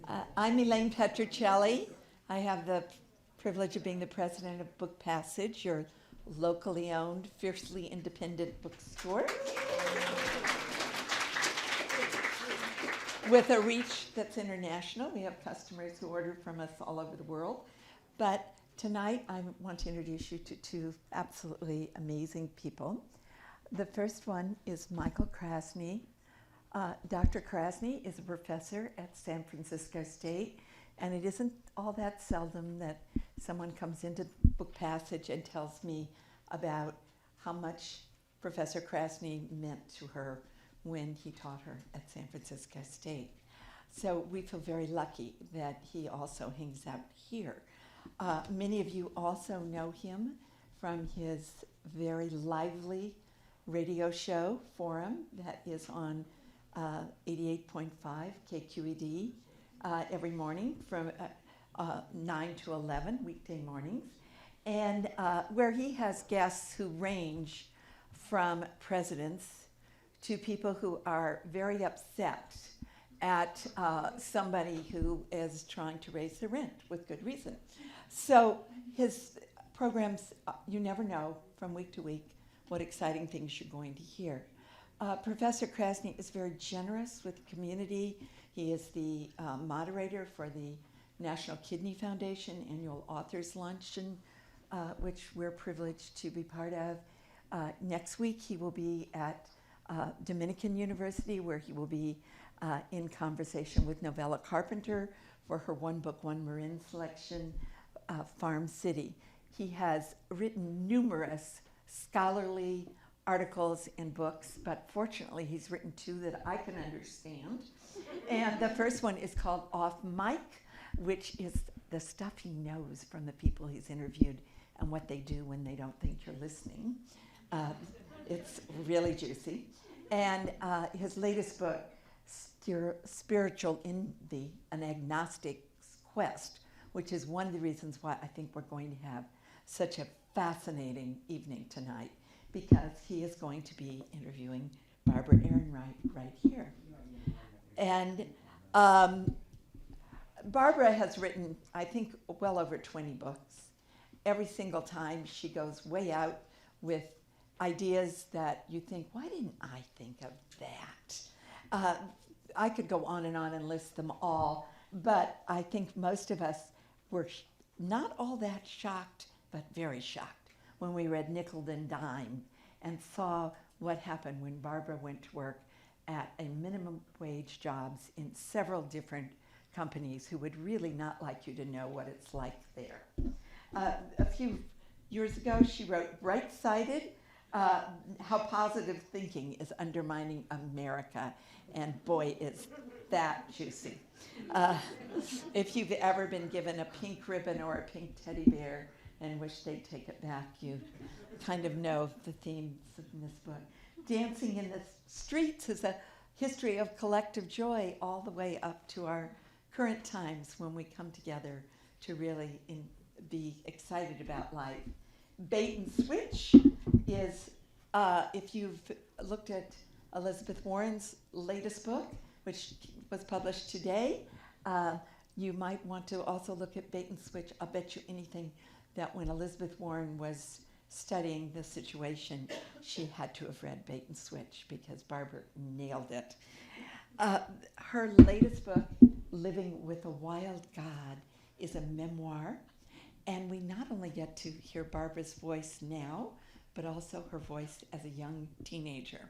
I'm Elaine Petrocelli. I have the privilege of being the president of Book Passage, your locally owned, fiercely independent bookstore, with a reach that's international. We have customers who order from us all over the world. But tonight, I want to introduce you to two absolutely amazing people. The first one is Michael Krasny. Dr. Krasny is a professor at San Francisco State, and it isn't all that seldom that someone comes into Book Passage and tells me about how much Professor Krasny meant to her when he taught her at San Francisco State. So we feel very lucky that he also hangs out here. Many of you also know him from his very lively radio show, Forum, that is on 88.5 KQED every morning from 9 to 11, weekday mornings, and where he has guests who range from presidents to people who are very upset at somebody who is trying to raise the rent with good reason. So his programs, you never know from week to week what exciting things you're going to hear. Professor Krasny is very generous with the community. He is the moderator for the National Kidney Foundation annual authors luncheon, which we're privileged to be part of. Next week he will be at Dominican University, where he will be in conversation with Novella Carpenter for her One Book, One Marin selection, Farm City. He has written numerous scholarly articles and books, but fortunately he's written two that I can understand. And the first one is called Off Mic, which is the stuff he knows from the people he's interviewed and what they do when they don't think you're listening. It's really juicy. And his latest book, Spiritual Envy, An Agnostic's Quest, which is one of the reasons why I think we're going to have such a fascinating evening tonight, because he is going to be interviewing Barbara Ehrenreich right here. And Barbara has written, I think, well over 20 books. Every single time she goes way out with ideas that you think, why didn't I think of that? I could go on and list them all, but I think most of us were not all that shocked, but very shocked when we read Nickel and Dime and saw what happened when Barbara went to work at a minimum wage jobs in several different companies who would really not like you to know what it's like there. A few years ago, she wrote Bright-Sided, How Positive Thinking is Undermining America, and boy, is that juicy. If you've ever been given a pink ribbon or a pink teddy bear and wish they'd take it back, you kind of know the themes in this book. Dancing in the Streets is a history of collective joy all the way up to our current times when we come together to really be excited about life. Bait and Switch is, if you've looked at Elizabeth Warren's latest book, which was published today, you might want to also look at Bait and Switch. I'll bet you anything that when Elizabeth Warren was studying the situation, she had to have read Bait and Switch because Barbara nailed it. Her latest book, Living with a Wild God, is a memoir, and we not only get to hear Barbara's voice now, but also her voice as a young teenager.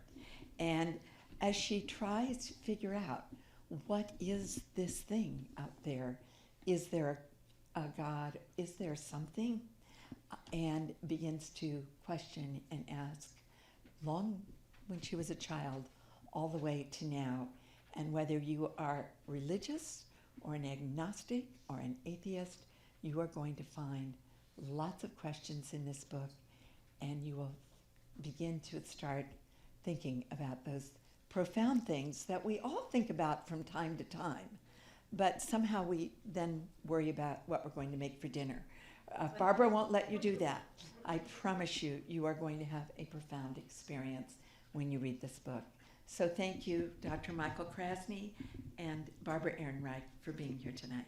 And as she tries to figure out, what is this thing out there? Is there a God? Is there something? And begins to question and ask, long when she was a child, all the way to now. And whether you are religious or an agnostic or an atheist, you are going to find lots of questions in this book, and you will begin to start thinking about those profound things that we all think about from time to time, but somehow we then worry about what we're going to make for dinner. Barbara won't let you do that. I promise you, you are going to have a profound experience when you read this book. So thank you, Dr. Michael Krasny and Barbara Ehrenreich, for being here tonight.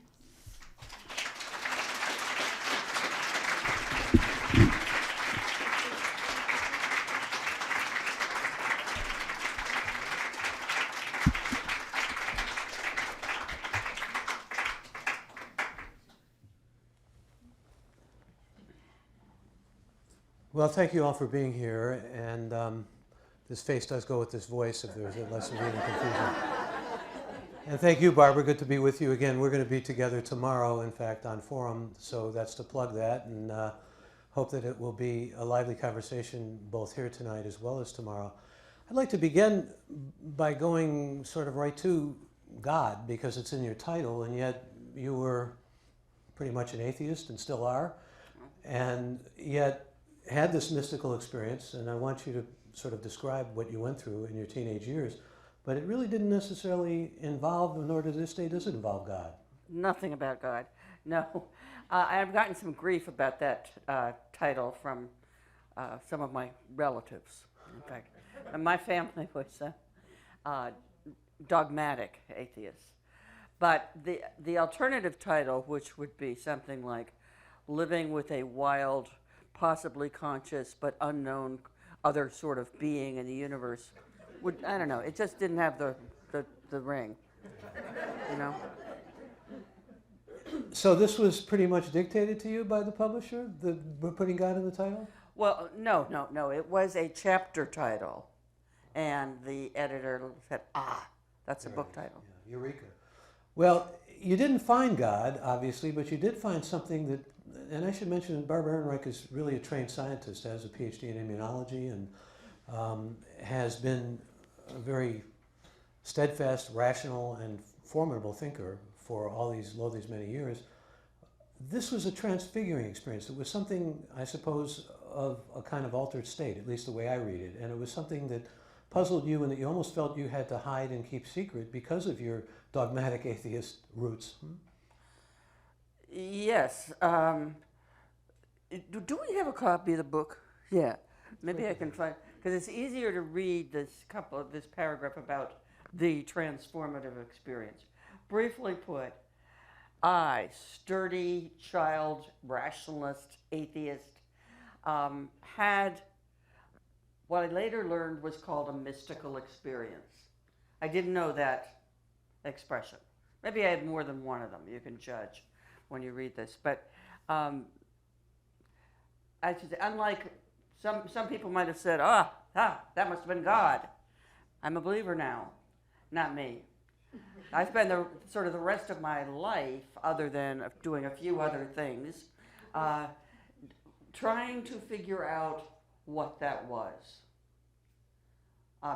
Well, thank you all for being here, and this face does go with this voice if there's a lesson reading confusion. And thank you, Barbara. Good to be with you again. We're going to be together tomorrow, in fact, on Forum, so that's to plug that, and hope that it will be a lively conversation both here tonight as well as tomorrow. I'd like to begin by going sort of right to God, because it's in your title, and yet you were pretty much an atheist and still are, and yet had this mystical experience, and I want you to sort of describe what you went through in your teenage years, but it really didn't necessarily involve, nor to this day does it involve God. Nothing about God, no. I've gotten some grief about that title from some of my relatives, in fact. And my family was dogmatic atheists. But the alternative title, which would be something like living with a wild, possibly conscious but unknown other sort of being in the universe, I don't know, it just didn't have the ring, you know? So this was pretty much dictated to you by the publisher, putting God in the title? Well, no, it was a chapter title, and the editor said, that's a book title. Yeah, Eureka. Well, you didn't find God, obviously, but you did find something that, and I should mention that Barbara Ehrenreich is really a trained scientist, has a PhD in immunology, and has been a very steadfast, rational, and formidable thinker for all these many years. This was a transfiguring experience. It was something, I suppose, of a kind of altered state, at least the way I read it, and it was something that puzzled you and that you almost felt you had to hide and keep secret because of your dogmatic atheist roots. Yes. Do we have a copy of the book? Yeah. Maybe I can find, because it's easier to read this paragraph about the transformative experience. Briefly put, I, sturdy child, rationalist, atheist, had what I later learned was called a mystical experience. I didn't know that expression. Maybe I had more than one of them. You can judge when you read this. But I should say, unlike some people might have said, that must have been God. I'm a believer now. Not me. I spent the rest of my life, other than doing a few other things, trying to figure out what that was.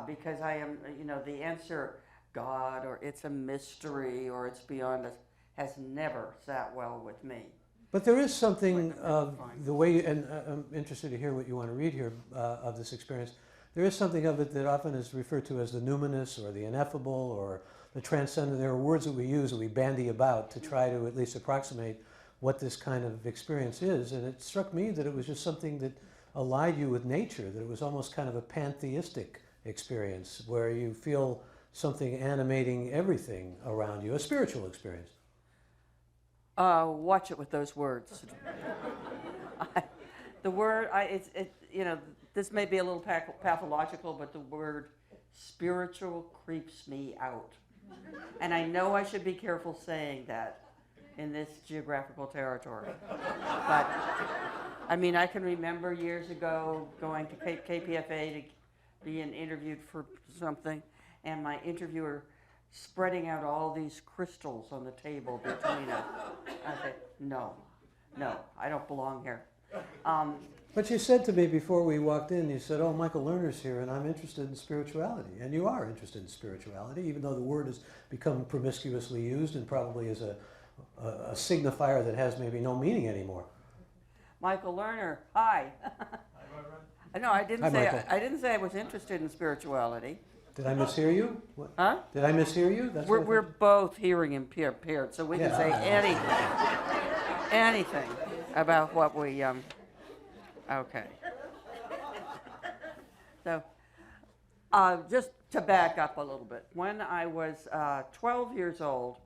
Because I am, the answer, God, or it's a mystery, or it's beyond us, has never sat well with me. But there is something of the way, and I'm interested to hear what you want to read here of this experience. There is something of it that often is referred to as the numinous, or the ineffable, or the transcendent. There are words that we use that we bandy about to try to at least approximate what this kind of experience is. And it struck me that it was just something that allied you with nature, that it was almost kind of a pantheistic experience where you feel something animating everything around you, a spiritual experience. Watch it with those words. This may be a little pathological, but the word spiritual creeps me out. And I know I should be careful saying that in this geographical territory. But, I can remember years ago going to KPFA to be interviewed for something, and my interviewer spreading out all these crystals on the table between us. I said, no, I don't belong here. But you said to me before we walked in, you said, Michael Lerner's here, and I'm interested in spirituality. And you are interested in spirituality, even though the word has become promiscuously used and probably is a signifier that has maybe no meaning anymore. Michael Lerner, hi. No, I didn't say I was interested in spirituality. Did I mishear you? What? Huh? Did I mishear you? We're both hearing impaired, so we can say anything about what we okay. So, just to back up a little bit. When I was 12 years old,